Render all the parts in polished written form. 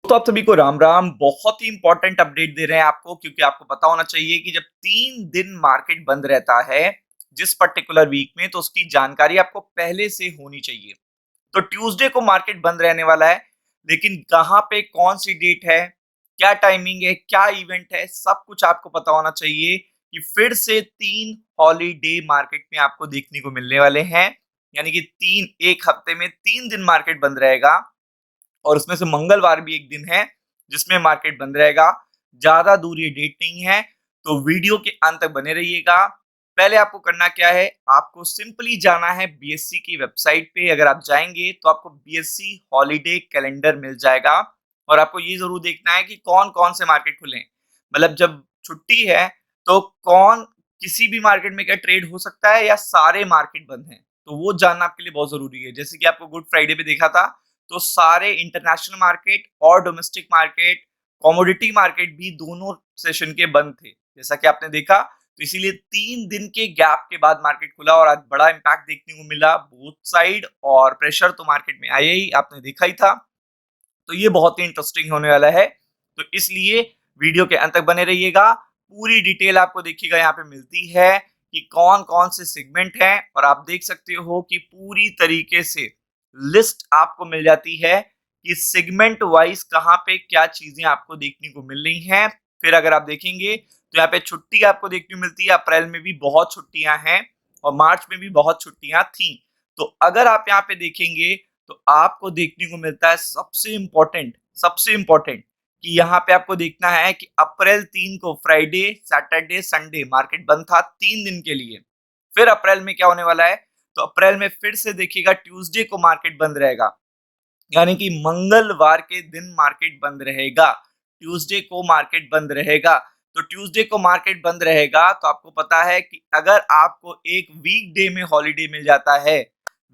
तो आप सभी को राम राम। बहुत ही इंपॉर्टेंट अपडेट दे रहे हैं आपको, क्योंकि आपको पता होना चाहिए कि जब 3 दिन मार्केट बंद रहता है जिस पर्टिकुलर वीक में, तो उसकी जानकारी आपको पहले से होनी चाहिए। तो ट्यूसडे को मार्केट बंद रहने वाला है, लेकिन कहां पे कौन सी डेट है, क्या टाइमिंग है, क्या इवेंट है, सब कुछ आपको पता होना चाहिए कि फिर से 3 हॉलीडे मार्केट में आपको देखने को मिलने वाले हैं। यानी कि एक हफ्ते में 3 दिन मार्केट बंद रहेगा, और उसमें से मंगलवार भी एक दिन है जिसमें मार्केट बंद रहेगा। ज्यादा दूर ये डेट नहीं है, तो वीडियो के अंत तक बने रहिएगा। पहले आपको करना क्या है, आपको सिंपली जाना है बीएससी की वेबसाइट पे। अगर आप जाएंगे तो आपको बीएससी हॉलीडे कैलेंडर मिल जाएगा, और आपको ये जरूर देखना है कि कौन कौन से मार्केट खुले हैं। मतलब जब छुट्टी है तो कौन किसी भी मार्केट में क्या ट्रेड हो सकता है, या सारे मार्केट बंद हैं, तो वो जानना आपके लिए बहुत जरूरी है। जैसे कि आपको गुड फ्राइडे पे देखा था, तो सारे इंटरनेशनल मार्केट और डोमेस्टिक मार्केट, कमोडिटी मार्केट भी दोनों सेशन के बंद थे, जैसा कि आपने देखा। तो इसीलिए 3 दिन के गैप के बाद मार्केट खुला, और आज बड़ा इंपैक्ट देखने को मिला बोथ साइड, और प्रेशर तो मार्केट में आया ही, आपने देखा ही था। तो ये बहुत ही इंटरेस्टिंग होने वाला है, तो इसलिए वीडियो के अंत तक बने रहिएगा। पूरी डिटेल आपको देखिएगा यहाँ पे मिलती है कि कौन कौन से सेगमेंट हैं, और आप देख सकते हो कि पूरी तरीके से लिस्ट आपको मिल जाती है कि सेगमेंट वाइज कहाँ पे क्या चीजें आपको देखने को मिल रही हैं। फिर अगर आप देखेंगे तो यहाँ पे छुट्टी आपको देखने को मिलती है। अप्रैल में भी बहुत छुट्टियां हैं, और मार्च में भी बहुत छुट्टियां थी। तो अगर आप यहाँ पे देखेंगे तो आपको देखने को मिलता है सबसे इंपॉर्टेंट कि यहाँ पे आपको देखना है कि अप्रैल 3 को फ्राइडे सैटरडे संडे मार्केट बंद था 3 दिन के लिए। फिर अप्रैल में क्या होने वाला है, तो अप्रैल में फिर से देखिएगा ट्यूसडे को मार्केट बंद रहेगा, यानी कि मंगलवार के दिन मार्केट बंद रहेगा। ट्यूसडे को मार्केट बंद रहेगा। तो ट्यूसडे को मार्केट बंद रहेगा, तो आपको पता है कि अगर आपको एक वीक डे में हॉलीडे मिल जाता है,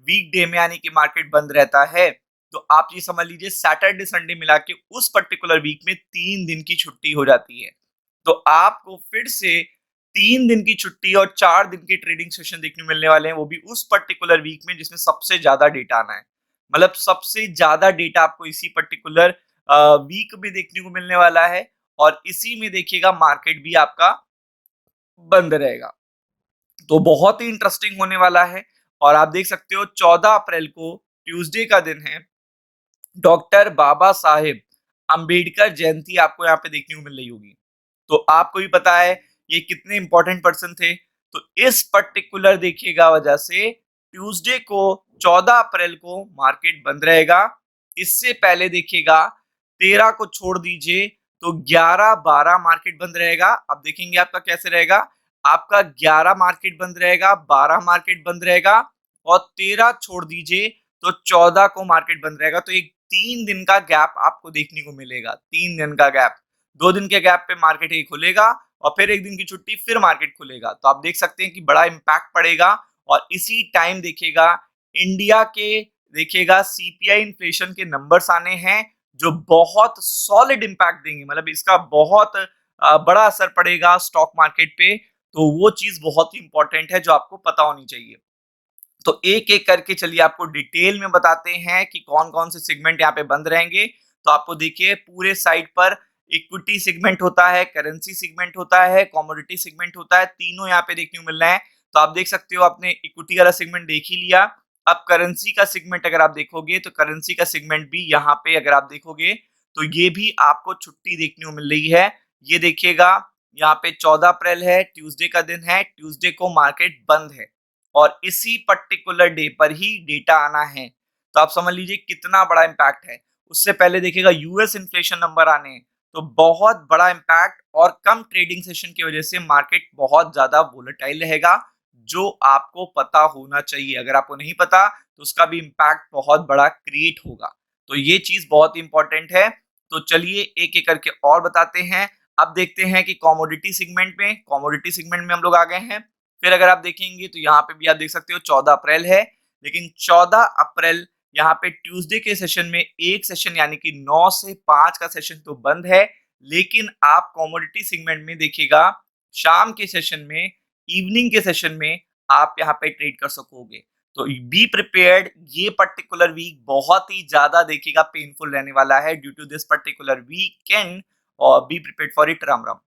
वीक डे में यानी कि मार्केट बंद रहता है, तो आप ये समझ लीजिए सैटरडे संडे मिला के उस पर्टिकुलर वीक में 3 दिन की छुट्टी हो जाती है। तो आपको फिर से 3 दिन की छुट्टी और 4 दिन के ट्रेडिंग सेशन देखने को मिलने वाले हैं, वो भी उस पर्टिकुलर वीक में जिसमें सबसे ज्यादा डेटा आना है। मतलब सबसे ज्यादा डेटा आपको इसी पर्टिकुलर वीक में देखने को मिलने वाला है, और इसी में देखिएगा मार्केट भी आपका बंद रहेगा। तो बहुत ही इंटरेस्टिंग होने वाला है। और आप देख सकते हो 14 अप्रैल को ट्यूसडे का दिन है, डॉक्टर बाबा साहेब अंबेडकर जयंती आपको यहाँ पे देखने को मिल रही होगी। तो आपको भी पता है ये कितने इंपॉर्टेंट पर्सन थे। तो इस पर्टिकुलर देखिएगा वजह से ट्यूसडे को 14 अप्रैल को मार्केट बंद रहेगा। इससे पहले देखिएगा 13 को छोड़ दीजिए तो 11 12 मार्केट बंद रहेगा। अब देखेंगे आपका कैसे रहेगा, आपका 11 मार्केट बंद रहेगा, 12 मार्केट बंद रहेगा, और 13 छोड़ दीजिए तो 14 को मार्केट बंद रहेगा। तो एक 3 दिन का गैप आपको देखने को मिलेगा, 3 दिन का गैप। 2 दिन के गैप पे मार्केट ही खुलेगा, और फिर एक दिन की छुट्टी, फिर मार्केट खुलेगा। तो आप देख सकते हैं कि बड़ा इंपैक्ट पड़ेगा। और इसी टाइम देखिएगा इंडिया के, देखिएगा सीपीआई इन्फ्लेशन के नंबर्स आने हैं, जो बहुत सॉलिड इंपैक्ट देंगे। मतलब इसका बहुत बड़ा असर पड़ेगा स्टॉक मार्केट पे। तो वो चीज बहुत ही इंपॉर्टेंट है जो आपको पता होनी चाहिए। तो एक एक करके चलिए आपको डिटेल में बताते हैं कि कौन कौन से सेगमेंट यहाँ पे बंद रहेंगे। तो आपको देखिए पूरे साइड पर इक्विटी सेगमेंट होता है, करेंसी सेगमेंट होता है, कमोडिटी सेगमेंट होता है, तीनों यहाँ पे देखने को मिल रहे हैं। तो आप देख सकते हो आपने इक्विटी वाला सेगमेंट देख ही लिया। अब करेंसी का सेगमेंट अगर आप देखोगे तो करेंसी का सेगमेंट भी यहाँ पे अगर आप देखोगे तो ये भी आपको छुट्टी देखने को मिल रही है। ये देखिएगा यहाँ पे 14 अप्रैल है, ट्यूसडे का दिन है, ट्यूसडे को मार्केट बंद है, और इसी पर्टिकुलर डे पर ही डेटा आना है। तो आप समझ लीजिए कितना बड़ा इंपैक्ट है। उससे पहले देखिएगा यूएस इन्फ्लेशन नंबर आने हैं, तो बहुत बड़ा इंपैक्ट, और कम ट्रेडिंग सेशन की वजह से मार्केट बहुत ज्यादा वोलेटाइल रहेगा, जो आपको पता होना चाहिए। अगर आपको नहीं पता तो उसका भी इंपैक्ट बहुत बड़ा क्रिएट होगा। तो ये चीज बहुत इंपॉर्टेंट है। तो चलिए एक एक करके और बताते हैं। अब देखते हैं कि कमोडिटी सेगमेंट में हम लोग आ गए हैं। फिर अगर आप देखेंगे तो यहाँ पे भी आप देख सकते हो 14 अप्रैल है, लेकिन 14 अप्रैल यहाँ पे ट्यूसडे के सेशन में एक सेशन यानी कि 9 से 5 का सेशन तो बंद है। लेकिन आप कमोडिटी सेगमेंट में देखिएगा शाम के सेशन में, इवनिंग के सेशन में आप यहाँ पे ट्रेड कर सकोगे। तो बी प्रिपेयर्ड, ये पर्टिकुलर वीक बहुत ही ज्यादा देखिएगा पेनफुल रहने वाला है due to this particular weekend, और be prepared for it. Ram Ram.